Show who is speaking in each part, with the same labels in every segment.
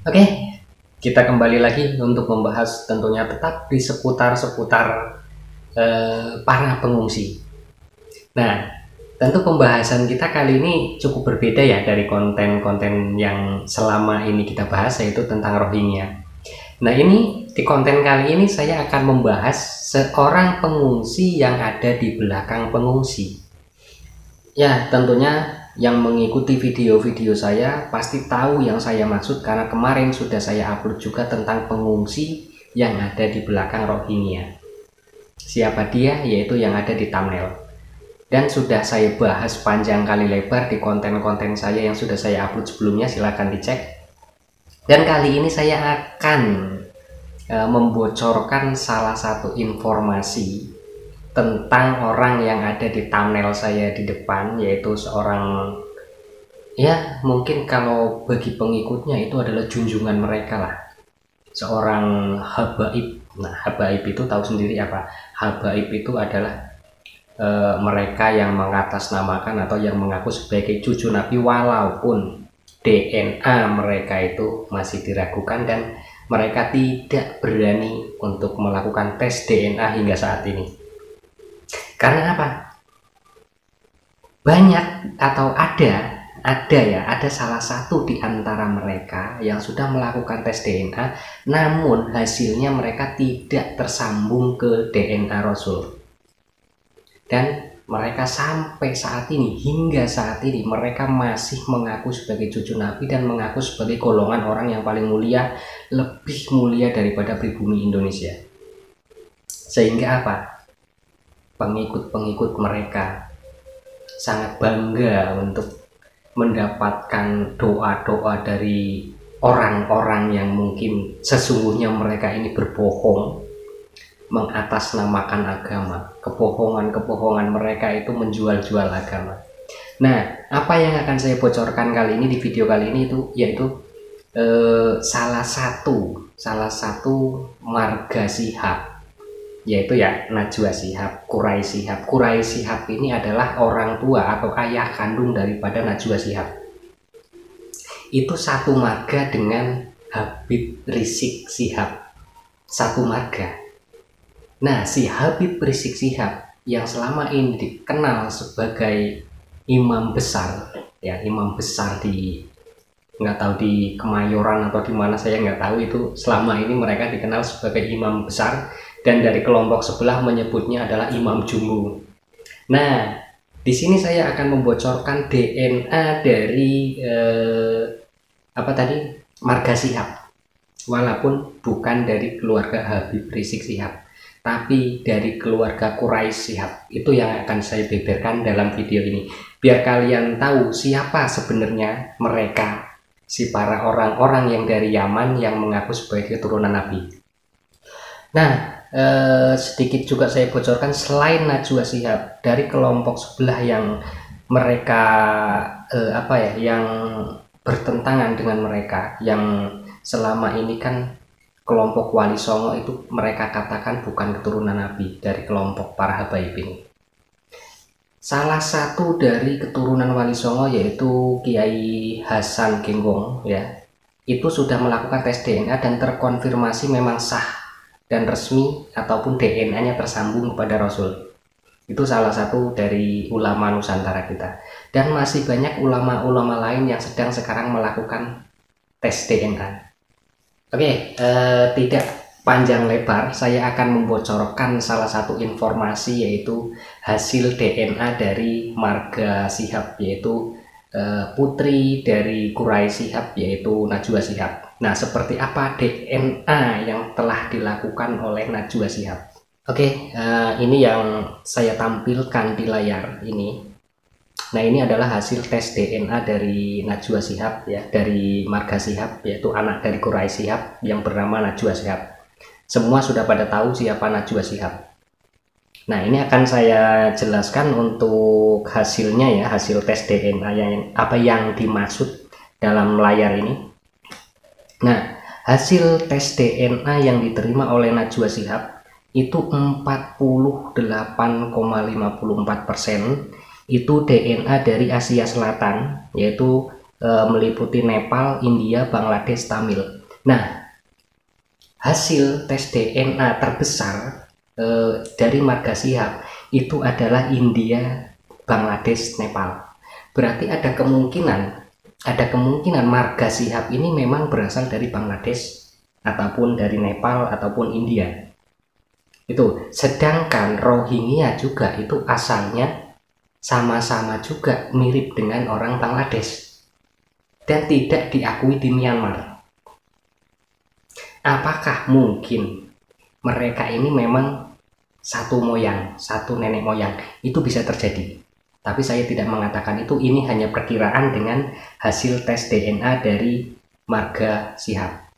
Speaker 1: Oke, kita kembali lagi untuk membahas tentunya tetap di seputar-seputar para pengungsi. Nah, tentu pembahasan kita kali ini cukup berbeda ya dari konten-konten yang selama ini kita bahas, yaitu tentang Rohingya. Nah, ini di konten kali ini saya akan membahas seorang pengungsi yang ada di belakang pengungsi. Ya, tentunya yang mengikuti video-video saya pasti tahu yang saya maksud, karena kemarin sudah saya upload juga tentang pengungsi yang ada di belakang Rohingya. Siapa dia? Yaitu yang ada di thumbnail. Dan sudah saya bahas panjang kali lebar di konten-konten saya yang sudah saya upload sebelumnya, silahkan dicek. Dan kali ini saya akan membocorkan salah satu informasi tentang orang yang ada di thumbnail saya di depan, yaitu seorang, ya mungkin kalau bagi pengikutnya itu adalah junjungan mereka lah, seorang habaib. Nah, habaib itu tahu sendiri apa? Habaib itu adalah mereka yang mengatasnamakan atau yang mengaku sebagai cucu Nabi walaupun DNA mereka itu masih diragukan dan mereka tidak berani untuk melakukan tes DNA hingga saat ini. Karena apa? Banyak atau ada salah satu di antara mereka yang sudah melakukan tes DNA, namun hasilnya mereka tidak tersambung ke DNA Rasul. Dan mereka sampai saat ini, hingga saat ini, mereka masih mengaku sebagai cucu Nabi dan mengaku sebagai golongan orang yang paling mulia, lebih mulia daripada pribumi Indonesia. Sehingga apa? Pengikut-pengikut mereka sangat bangga untuk mendapatkan doa-doa dari orang-orang yang mungkin sesungguhnya mereka ini berbohong, mengatasnamakan agama. Kebohongan-kebohongan mereka itu menjual-jual agama. Nah, apa yang akan saya bocorkan kali ini di video kali ini itu yaitu salah satu marga Shihab, yaitu ya Najwa Shihab, Quraisy Shihab. Quraisy Shihab ini adalah orang tua atau ayah kandung daripada Najwa Shihab. Itu satu marga dengan Habib Rizik Shihab, satu marga. Nah, si Habib Rizik Shihab yang selama ini dikenal sebagai imam besar, ya imam besar di, nggak tahu di Kemayoran atau di mana, saya nggak tahu, itu selama ini mereka dikenal sebagai imam besar, dan dari kelompok sebelah menyebutnya adalah Imam Jumbo. Nah, di sini saya akan membocorkan DNA dari marga Shihab, walaupun bukan dari keluarga Habib Rizik Shihab, tapi dari keluarga Quraisy Shihab. Itu yang akan saya beberkan dalam video ini, biar kalian tahu siapa sebenarnya mereka, si para orang-orang yang dari Yaman yang mengaku sebagai keturunan Nabi. Nah, sedikit juga saya bocorkan, selain Najwa Shihab, dari kelompok sebelah yang mereka yang bertentangan dengan mereka, yang selama ini kan kelompok Wali Songo itu mereka katakan bukan keturunan Nabi, dari kelompok para habaib ini. Salah satu dari keturunan Wali Songo yaitu Kiai Hasan Genggong, ya, itu sudah melakukan tes DNA dan terkonfirmasi memang sah dan resmi ataupun DNA-nya tersambung kepada Rasul. Itu salah satu dari ulama Nusantara kita. Dan masih banyak ulama-ulama lain yang sedang sekarang melakukan tes DNA. Oke, tidak panjang lebar, saya akan membocorkan salah satu informasi, yaitu hasil DNA dari marga Shihab, yaitu putri dari Quraisy Shihab, yaitu Najwa Shihab. Nah, seperti apa DNA yang telah dilakukan oleh Najwa Shihab? Oke, ini yang saya tampilkan di layar ini. Nah, ini adalah hasil tes DNA dari Najwa Shihab, ya, dari marga Shihab, yaitu anak dari Quraisy Shihab yang bernama Najwa Shihab. Semua sudah pada tahu siapa Najwa Shihab. Nah, ini akan saya jelaskan untuk hasilnya, ya, hasil tes DNA yang apa yang dimaksud dalam layar ini. Nah, hasil tes DNA yang diterima oleh Najwa Shihab itu 48,54% itu DNA dari Asia Selatan, yaitu meliputi Nepal, India, Bangladesh, Tamil. Nah, hasil tes DNA terbesar dari marga Shihab itu adalah India, Bangladesh, Nepal. Berarti ada kemungkinan marga Shihab ini memang berasal dari Bangladesh ataupun dari Nepal ataupun India. Itu. Sedangkan Rohingya juga itu asalnya sama-sama juga mirip dengan orang Bangladesh dan tidak diakui di Myanmar. Apakah mungkin mereka ini memang satu moyang, satu nenek moyang? Itu bisa terjadi. Tapi saya tidak mengatakan itu, ini hanya perkiraan dengan hasil tes DNA dari marga Shihab.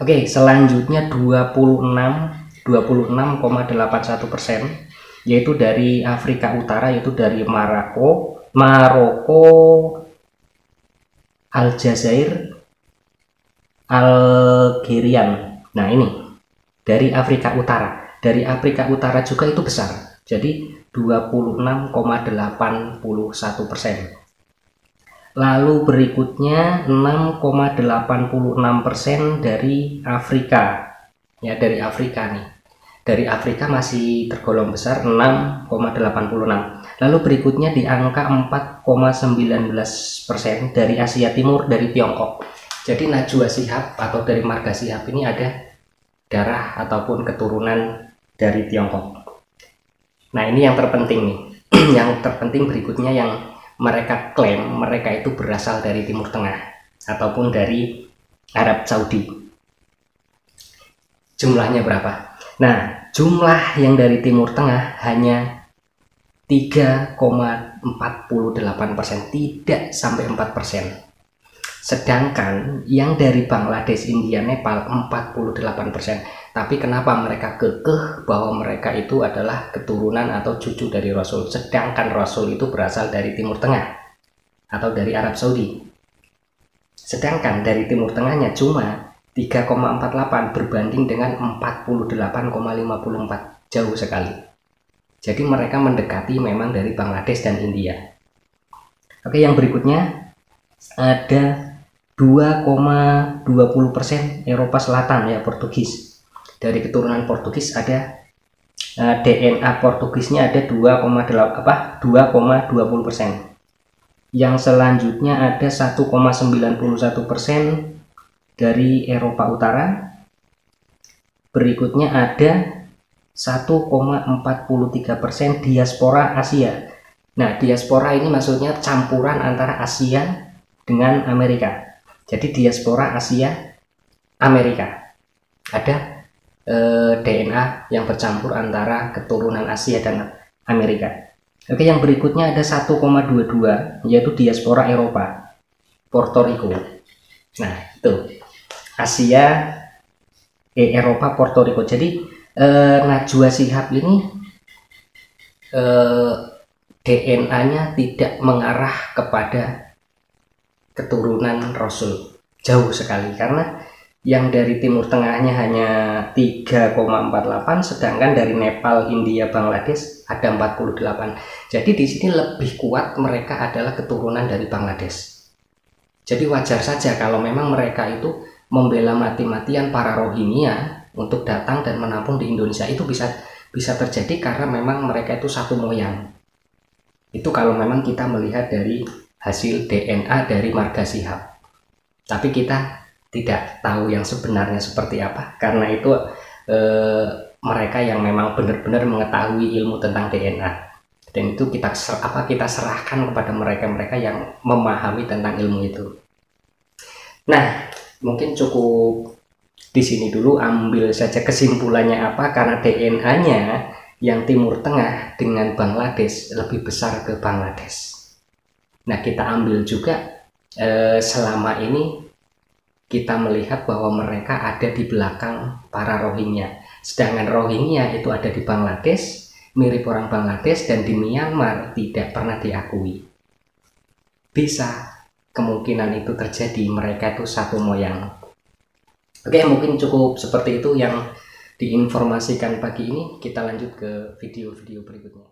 Speaker 1: Oke, selanjutnya 26,81%, yaitu dari Afrika Utara, yaitu dari Maroko, Aljazair, Algerian. Nah, ini dari Afrika Utara. Dari Afrika Utara juga itu besar. Jadi 26,81%. Lalu berikutnya 6,86% dari Afrika. Ya, dari Afrika nih. Dari Afrika masih tergolong besar, 6,86. Lalu berikutnya di angka 4,19% dari Asia Timur, dari Tiongkok. Jadi Najwa Shihab atau dari marga Shihab ini ada darah ataupun keturunan dari Tiongkok. Nah, ini yang terpenting nih. Yang terpenting berikutnya yang mereka klaim mereka itu berasal dari Timur Tengah ataupun dari Arab Saudi. Jumlahnya berapa? Nah, jumlah yang dari Timur Tengah hanya 3,48%, tidak sampai 4%. Sedangkan yang dari Bangladesh, India, Nepal 48%. Tapi kenapa mereka kekeh bahwa mereka itu adalah keturunan atau cucu dari Rasul, sedangkan Rasul itu berasal dari Timur Tengah atau dari Arab Saudi. Sedangkan dari Timur Tengahnya cuma 3,48 berbanding dengan 48,54, jauh sekali. Jadi mereka mendekati memang dari Bangladesh dan India. Oke, yang berikutnya ada 2,20% Eropa Selatan, ya, Portugis. Dari keturunan Portugis ada DNA Portugisnya ada 2,20%. Yang selanjutnya ada 1,91% dari Eropa Utara. Berikutnya ada 1,43% diaspora Asia. Nah, diaspora ini maksudnya campuran antara Asia dengan Amerika. Jadi diaspora Asia Amerika. Ada DNA yang bercampur antara keturunan Asia dan Amerika. Oke, yang berikutnya ada 1,22, yaitu diaspora Eropa, Puerto Rico. Nah, itu Asia, Eropa, Puerto Rico. Jadi Najwa Shihab ini DNA-nya tidak mengarah kepada keturunan Rasul, jauh sekali, karena yang dari Timur Tengahnya hanya 3,48, sedangkan dari Nepal, India, Bangladesh ada 48. Jadi di sini lebih kuat mereka adalah keturunan dari Bangladesh. Jadi wajar saja kalau memang mereka itu membela mati-matian para Rohingya untuk datang dan menampung di Indonesia. Itu bisa terjadi karena memang mereka itu satu moyang. Itu kalau memang kita melihat dari hasil DNA dari marga Shihab. Tapi kita tidak tahu yang sebenarnya seperti apa, karena itu mereka yang memang benar-benar mengetahui ilmu tentang DNA, dan itu kita serahkan kepada mereka yang memahami tentang ilmu itu. Nah, mungkin cukup di sini dulu, ambil saja kesimpulannya apa, karena DNA-nya yang Timur Tengah dengan Bangladesh lebih besar ke Bangladesh. Nah, kita ambil juga selama ini kita melihat bahwa mereka ada di belakang para Rohingya. Sedangkan Rohingya itu ada di Bangladesh, mirip orang Bangladesh, dan di Myanmar tidak pernah diakui. Bisa kemungkinan itu terjadi, mereka itu satu moyang. Oke, mungkin cukup seperti itu yang diinformasikan pagi ini. Kita lanjut ke video-video berikutnya.